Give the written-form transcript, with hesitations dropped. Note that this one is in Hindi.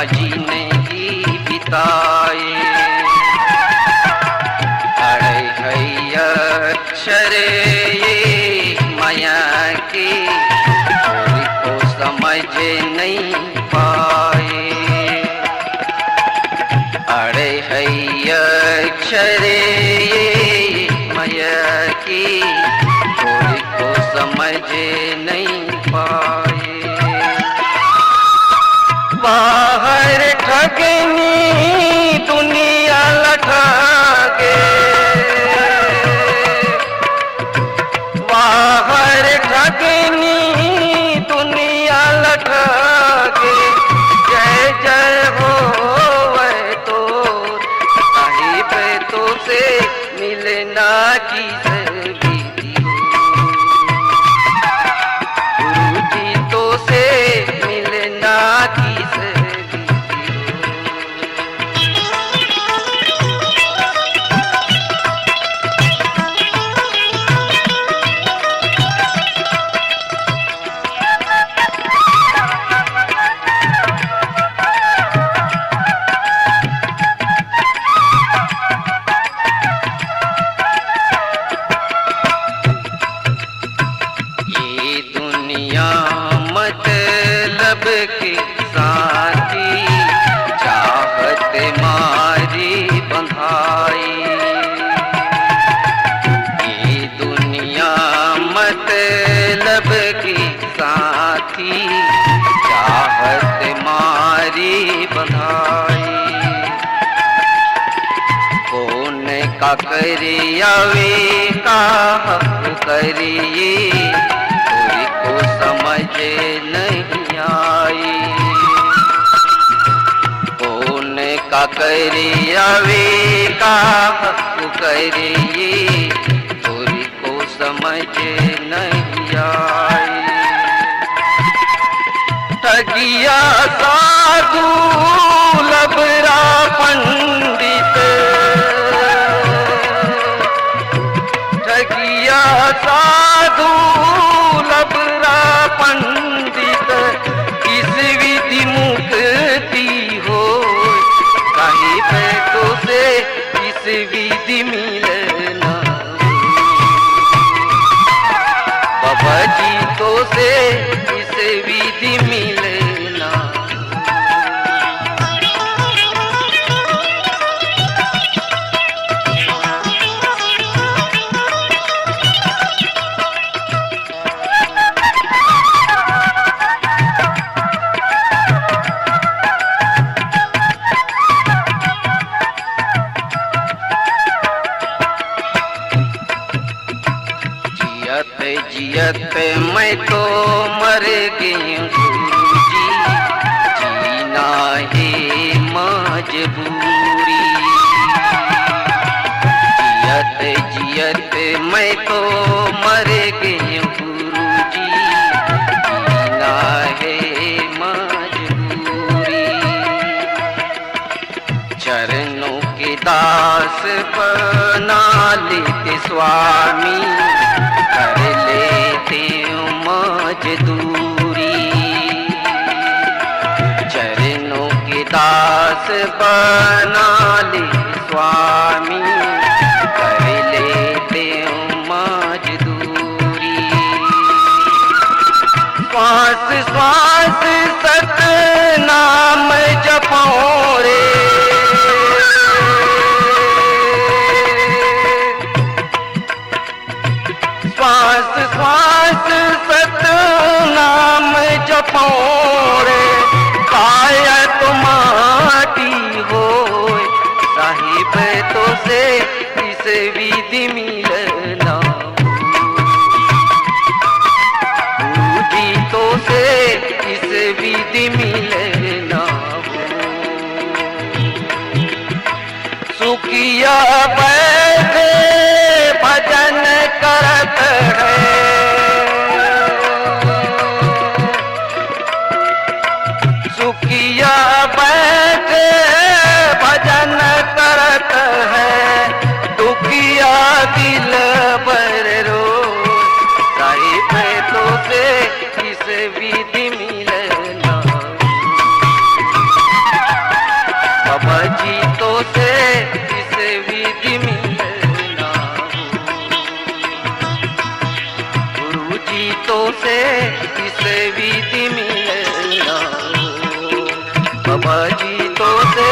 जिंदगी बिताए। अरे हैया अक्षरे ये माया के कोई को समझ नहीं पाए। अरे हैया अक्षरे ये माया की कोई को समझ नहीं पाए। बाहर ठगनी दुनिया लठागे, बाहर ठगनी दुनिया लठागे। जय जय हो वह तो साहिब तो से मिलना की सभी गुरु जी तो से मिलना की मतलब की साथी चाहत मारी बंधाई। ये दुनिया मतलब की साथी चाहत मारी बंधाई। कौन का करियावे का करिए को समझ नहीं आई। कौन का करियावे का करिए कोई को समझ नहीं आई। ठगिया साधु लबरा पंडित, ठगिया साधु लबरा पंडित। किस विधि मुक्ति हो कहीं बैठो से किस विधि मिलना। बाबा जी तो से किस विधि मिलना। जियत मैं तो मर गई गुरुजी, जीना है मजबूरी। जियत जियत मैं तो मर गई गुरुजी, जीना है मजबूरी। चरणों के दास बना लेते स्वामी, कर लेते मजदूरी। चरणों के दास बना ले स्वामी, कर लेते मजदूरी। श्वास श्वास सत नाम जपो रे, श्वास श्वास सत नाम जपो रे। काया तो माटी हो साहिब तो से इस विधि मिलना। बूढ़ी तो से इस विधि मिलना। सुखिया बैठे भजन करत है, सुखिया बैठे भजन करत है। दुखिया दिल पर रो साहिब तो से इस विधि मिलना। जी तो से इस विधि मिलना हो, गुरु जी तो से इस विधि मिलना हो, बाबा जी तो से